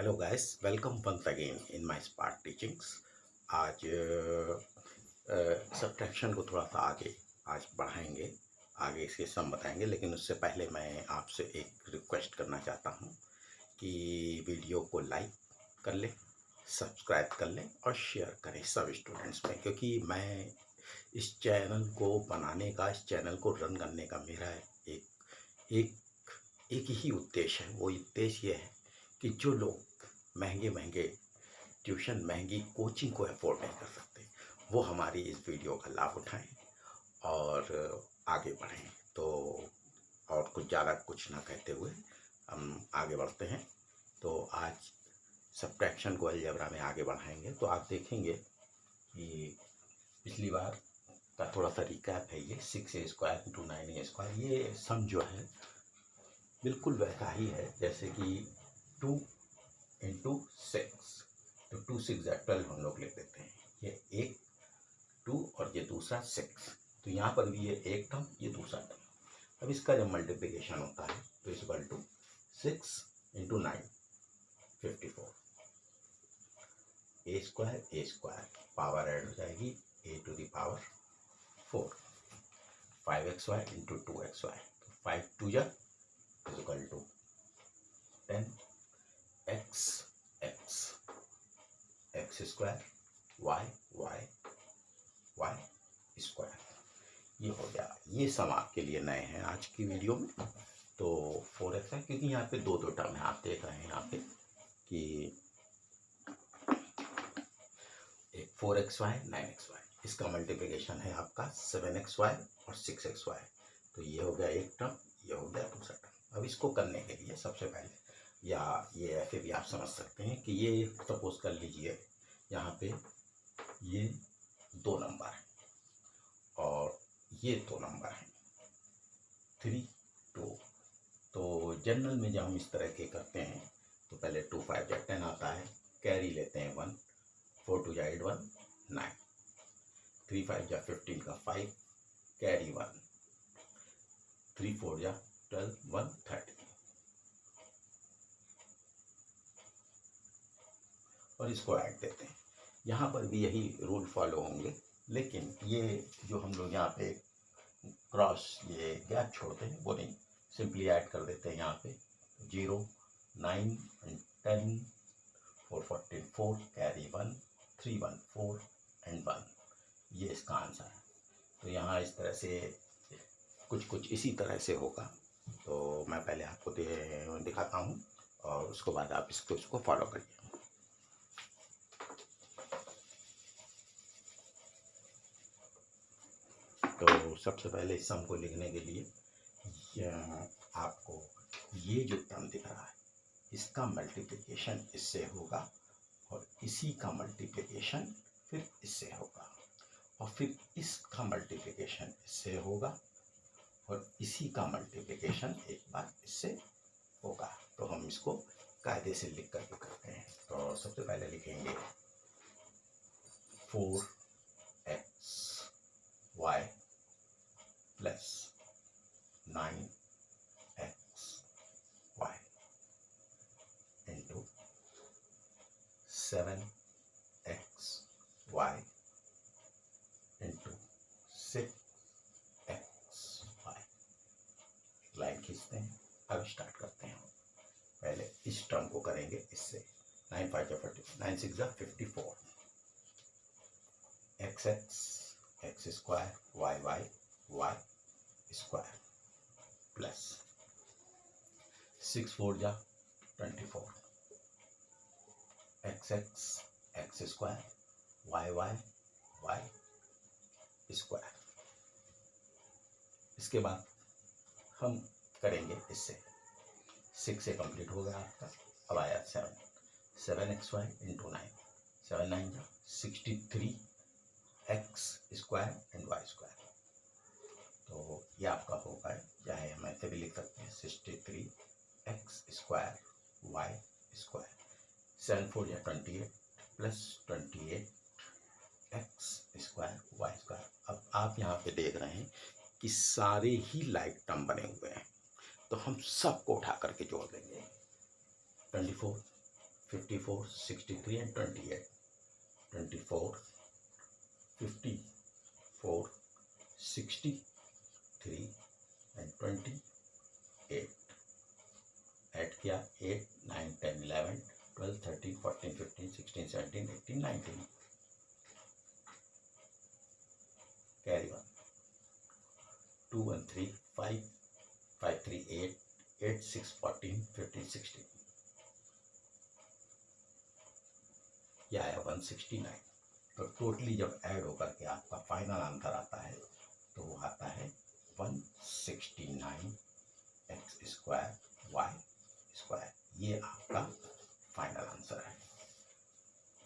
Hello guys, welcome once again in my smart teachings. आज subtraction को थोड़ा सा आगे आज बढ़ाएंगे, आगे इसके सम बताएंगे। लेकिन उससे पहले मैं आपसे एक रिक्वेस्ट करना चाहता हूँ कि वीडियो को लाइक कर लें, सब्सक्राइब कर लें और शेयर करें सब स्टूडेंट्स में, क्योंकि मैं इस चैनल को बनाने का, इस चैनल को रन करने का मेरा एक एक एक ही उद्देश्य है। वो उद्देश्य ये है कि जो लोग महंगे महंगे ट्यूशन, महंगी कोचिंग को अफोर्ड नहीं कर सकते, वो हमारी इस वीडियो का लाभ उठाएं और आगे बढ़ें। तो और कुछ ज़्यादा कुछ ना कहते हुए हम आगे बढ़ते हैं। तो आज सब्ट्रैक्शन को अलजेब्रा में आगे बढ़ाएंगे। तो आप देखेंगे कि पिछली बार का थोड़ा सा रिकैप है। ये 6a² इंटू 9a², ये सम जो है बिल्कुल वैसा ही है जैसे कि 2 इंटू 6। तो 2 6 12 हम लोग लिख देते हैं। ये एक 2 और ये दूसरा 6। तो यहाँ पर भी ये एक टर्म, ये दूसरा टर्म। अब इसका जब मल्टीप्लिकेशन होता है तो equal to 6 into 9 54। a² power add हो जाएगी a to the power 4। 5xy into 2xy, 5 2 जा equal to 10x x² y square. ये हो गया। ये सम आपके लिए नए हैं आज की वीडियो में। तो 4x है, क्योंकि यहाँ पे दो टर्म है। आप देख रहे हैं यहाँ पे कि एक 4xy 9xy, इसका मल्टीप्लिकेशन है आपका 7xy और 6xy। तो ये हो गया एक टर्म, ये हो गया दूसरा टर्म। अब इसको करने के लिए सबसे पहले, या ये ऐसे भी आप समझ सकते हैं कि ये सपोज कर लीजिए यहाँ पे ये 2 नंबर है और ये 2 नंबर हैं 3 2। तो जनरल में जब हम इस तरह के करते हैं तो पहले 2 5 या 10 आता है, कैरी लेते हैं 1, 4 2 या 8 1 9, 3 5 या 15 का 5, कैरी 1, 3 4 या 12 1 30। और इसको ऐड देते हैं। यहाँ पर भी यही रूल फॉलो होंगे, लेकिन ये जो हम लोग यहाँ पे क्रॉस ये गैप छोड़ते हैं वो नहीं, सिंपली ऐड कर देते हैं। यहाँ पे 0 9 एंड 10 4 14 4, कैरी 1 3 1 4 एंड 1। ये इसका आंसर है। तो यहाँ इस तरह से कुछ इसी तरह से होगा। तो मैं पहले आपको दिखाता हूँ और उसके बाद आप इसको फॉलो करिए। तो सबसे पहले इस सम को लिखने के लिए आपको ये जो टर्म दिख रहा है इसका मल्टीप्लिकेशन इससे होगा और इसी का मल्टीप्लिकेशन फिर इससे होगा और फिर इसका मल्टीप्लिकेशन इससे होगा और इसी का मल्टीप्लिकेशन एक बार इससे होगा। तो हम इसको कायदे से लिख करके करते हैं। तो सबसे पहले लिखेंगे 4xy plus 9xy into 7xy into 6xy। Line खींचते हैं। अब स्टार्ट करते हैं। पहले इस टर्म को करेंगे इससे। 9 5 जा 40, 9 6 जा 54, x square y square plus 6 4 जा 24, x स्क्वायर y स्क्वायर। इसके बाद हम करेंगे इससे। 6 से कंप्लीट हो गया आपका। अब आया 7xy इंटू 9, 7 9 जा 63 x square and y square. तो ये आपका होगा, चाहे हम ऐसे भी लिख सकते हैं 63 x स्क्वायर y स्क्वायर। 7 4 या 28 plus 28 x square y square. अब आप यहाँ पे देख रहे हैं कि सारे ही लाइक टर्म बने हुए हैं, तो हम सबको उठा करके जोड़ देंगे। 24 54, 63 and 28. 24, 54, 63 and 28. ऐड किया 8, 9, 10, 11, 12, 13, 14, 15, 16, 17, 18, 19. Carry on. 2, 1, 3, 5, 5, 3, 8, 8, 6, 14, 15, 16. यह आया 169. तो टोटली जब ऐड होकर के आपका फाइनल आंसर आता है तो वो आता है 169 एक्स स्क्वायर वाई स्क्वायर. ये आपका फाइनल आंसर है.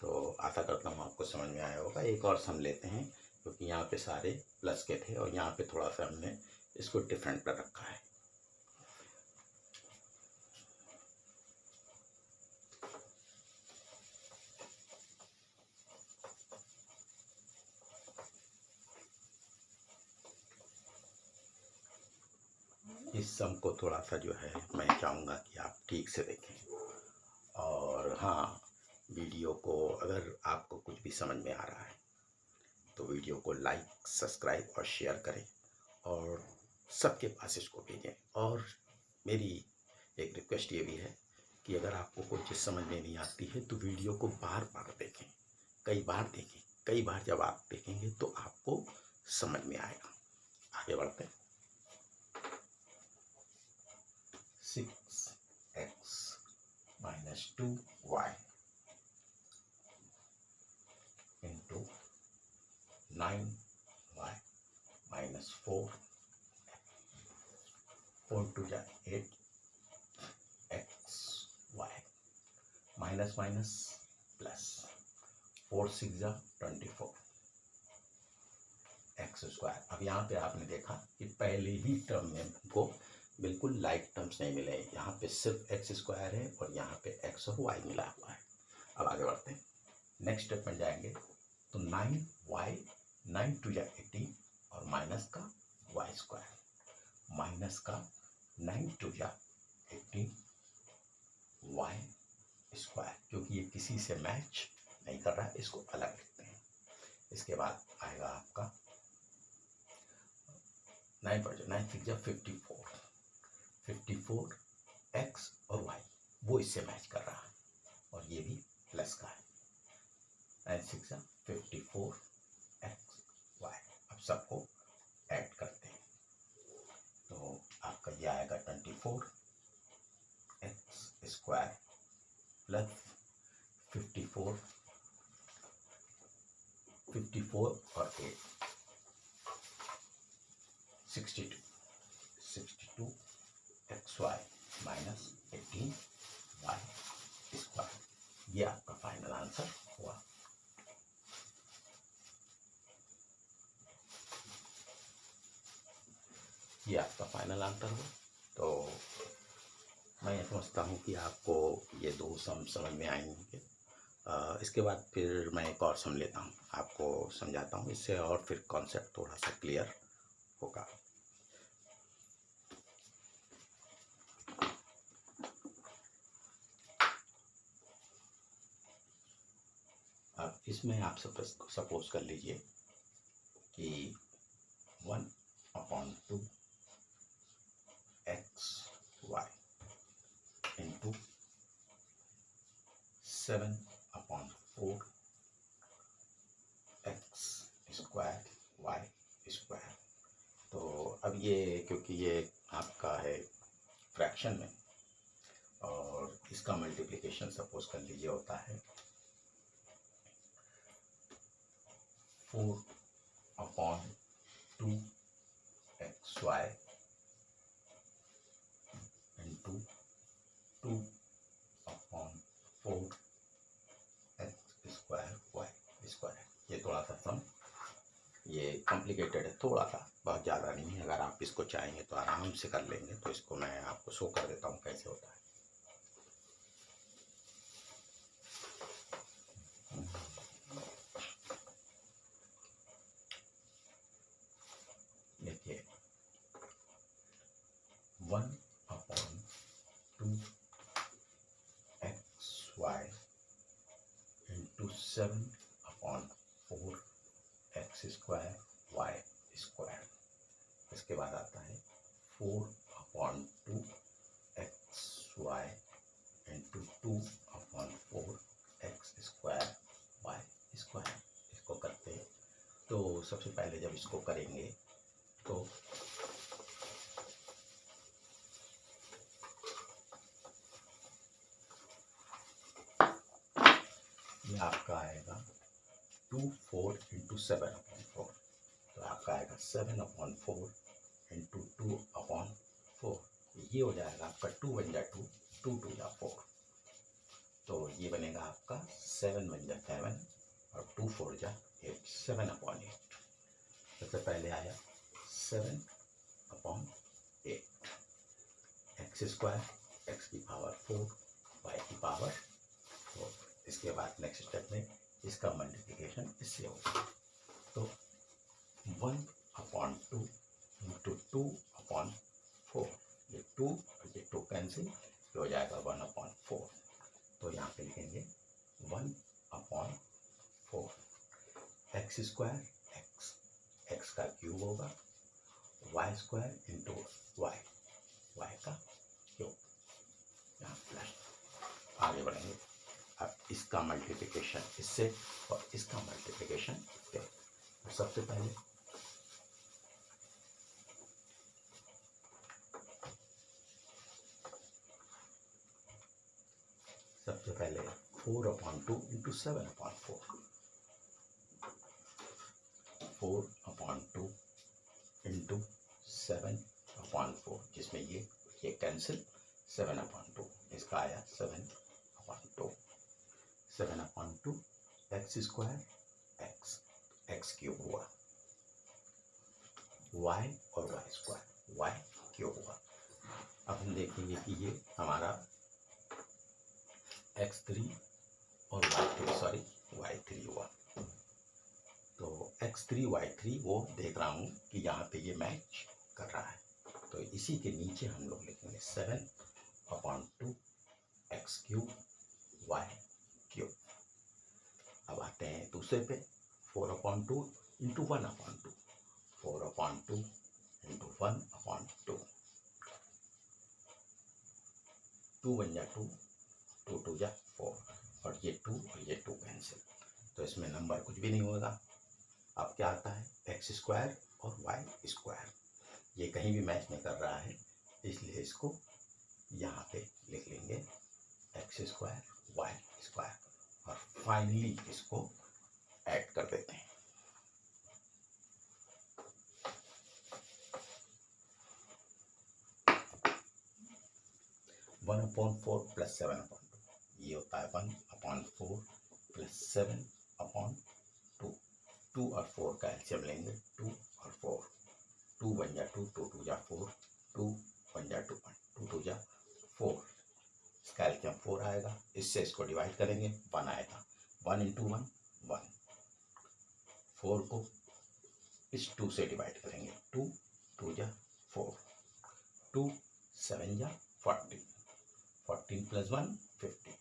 तो आशा करता हूँ आपको समझ में आया होगा. एक और सम लेते हैं क्योंकि यहाँ पे सारे प्लस के थे और यहाँ पे थोड़ा सा हमने इसको डिफरेंट कर रखा है. इस सम को थोड़ा सा जो है मैं चाहूँगा कि आप ठीक से देखें. और हाँ, वीडियो को अगर आपको कुछ भी समझ में आ रहा है तो वीडियो को लाइक, सब्सक्राइब और शेयर करें और सबके पास इसको भेजें. और मेरी एक रिक्वेस्ट ये भी है कि अगर आपको कोई चीज़ समझ में नहीं आती है तो वीडियो को बार बार देखें, कई बार देखें. कई बार जब आप देखेंगे तो आपको समझ में आएगा. आगे बढ़ते हैं. 6x minus 2y into 9y minus 4. 4 to 8 xy minus minus plus 4 6 24 x square. अब यहाँ पे आपने देखा कि पहले ही टर्म में हमको बिल्कुल लाइक टर्म्स नहीं मिले. यहाँ पे सिर्फ एक्स स्क्वायर है और यहाँ पे एक्स और वाई मिला हुआ है. अब आगे बढ़ते हैं. नेक्स्ट स्टेप में जाएंगे तो 9y 9 टू 18 और माइनस का वाई स्क्वायर माइनस का 9 टू 18 वाई स्क्वायर. क्योंकि ये किसी से मैच नहीं कर रहा है इसको अलग लिखते हैं. इसके बाद आएगा आपका 9 पर 9 6 54 54 एक्स और वाई वो इससे मैच कर रहा है और ये भी प्लस का है. 9 6 54 एक्स वाई. अब सबको ऐड करते हैं तो आपका ये आएगा 24 एक्स स्क्वायर प्लस 54 और 8 62 X Y minus 18 Y square. ये आपका फाइनल आंसर हुआ. ये आपका फाइनल आंसर हुआ. तो मैं समझता हूँ कि आपको ये दो सम समझ में आएंगे. इसके बाद फिर मैं एक और सम लेता हूँ, आपको समझाता हूँ इससे और फिर कॉन्सेप्ट थोड़ा सा क्लियर होगा. अब इसमें आप सपोज कर लीजिए कि 1/2 X Y into 7/4 X square Y square. तो अब ये क्योंकि ये आपका है फ्रैक्शन में और इसका मल्टीप्लिकेशन सपोज कर लीजिए होता है 4/2 X Y into 2/4 X square Y square. ये थोड़ा सा सम ये कॉम्प्लिकेटेड है थोड़ा सा, बहुत ज़्यादा नहीं है. अगर आप इसको चाहेंगे तो आराम से कर लेंगे. तो इसको मैं आपको शो कर देता हूँ कैसे होता है. देखिए 1/2 एक्स वाई 7/4 x² y²। इसके बाद आता है 4/2xy इंटू 2/4x² y²। इसको करते हैं तो सबसे पहले जब इसको करेंगे तो ये आपका आएगा 24 इंटू 7/4। तो आपका आएगा 7/4 इंटू 2/4। ये हो जाएगा आपका 2 बन जा 2, 2 2 जा 4। तो ये बनेगा आपका 7 बन जा 7 और 2 4 जा 8, 7/8। सबसे पहले आया 7/8 x², x की पावर 4, y की पावर 4। इसके बाद नेक्स्ट स्टेप में इसका मल्टीप्लिकेशन इससे होगा। तो 1/2 इंटू 2/4। ये 2 और ये 2 कैंसिल, ये हो जाएगा 1/4। तो यहाँ पे लिखेंगे 1/4 x², x का क्यूब होगा, y² इंटू y, y का क्यूब। यहाँ प्लस आगे बढ़ेंगे। अब इसका मल्टीप्लिकेशन इससे और इसका मल्टीप्लिकेशन इससे। सबसे पहले सबसे पहले 4/2 इंटू 7/4। 4/2 इंटू 7/4, जिसमें ये कैंसिल, 7/2। इसका आया 7/2। 7/2 x² x क्यूब हुआ, y और y² y क्यूब हुआ। अब हम देखेंगे कि ये हमारा x3 और y3 हुआ। तो x3 y3 वो देख रहा हूँ कि यहाँ पे ये मैच कर रहा है। तो इसी के नीचे हम लोग लिखेंगे 7/2 x³ y³। अब आते हैं दूसरे पे 4/2 इंटू 1/2। 4/2 इंटू 1/2। 2 बन जा 2, 2 2 जा 4 और ये 2 और ये 2 कैंसिल। तो इसमें नंबर कुछ भी नहीं होगा। अब क्या आता है x² और y²। ये कहीं भी मैच नहीं कर रहा है, इसलिए इसको यहाँ पे लिख लेंगे x² y² और फाइनली इसको ऐड कर देते हैं। वन अपॉन 4 प्लस 7/2, ये होता है 1/4 प्लस 7/2। 2 और 4 का एलसीएम लेंगे, 2 और 4। 2 बन जा 2, 2 2 जा 4, 2 बन जा 2, 2 2 जा 4। इसका एलसीएम 4 आएगा। इससे इसको डिवाइड करेंगे, 1 आएगा। 1 इंटू 1 1। 4 को इस 2 से डिवाइड करेंगे, 2 2 जा 4, 2 7 जा 14, 14 प्लस 1 15।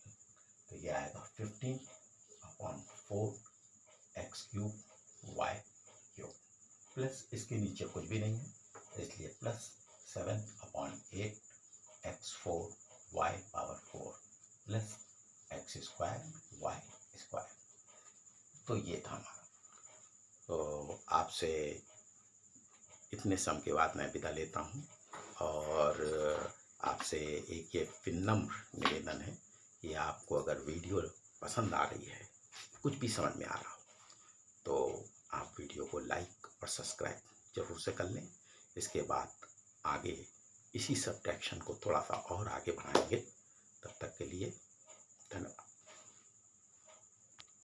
तो ये आएगा 15/4 x³ y³ प्लस इसके नीचे कुछ भी नहीं है, इसलिए plus 7/8 x4 y⁴ plus x² y²। तो ये था हमारा। तो आपसे इतने सम के बाद मैं विदा लेता हूँ और आपसे एक ये विनम्र निवेदन है कि आपको अगर वीडियो पसंद आ रही है, कुछ भी समझ में आ रहा हो, तो आप वीडियो को लाइक और सब्सक्राइब जरूर से कर लें। इसके बाद आगे इसी सब्ट्रैक्शन को थोड़ा सा और आगे बढ़ाएंगे। तब तक के लिए धन्यवाद।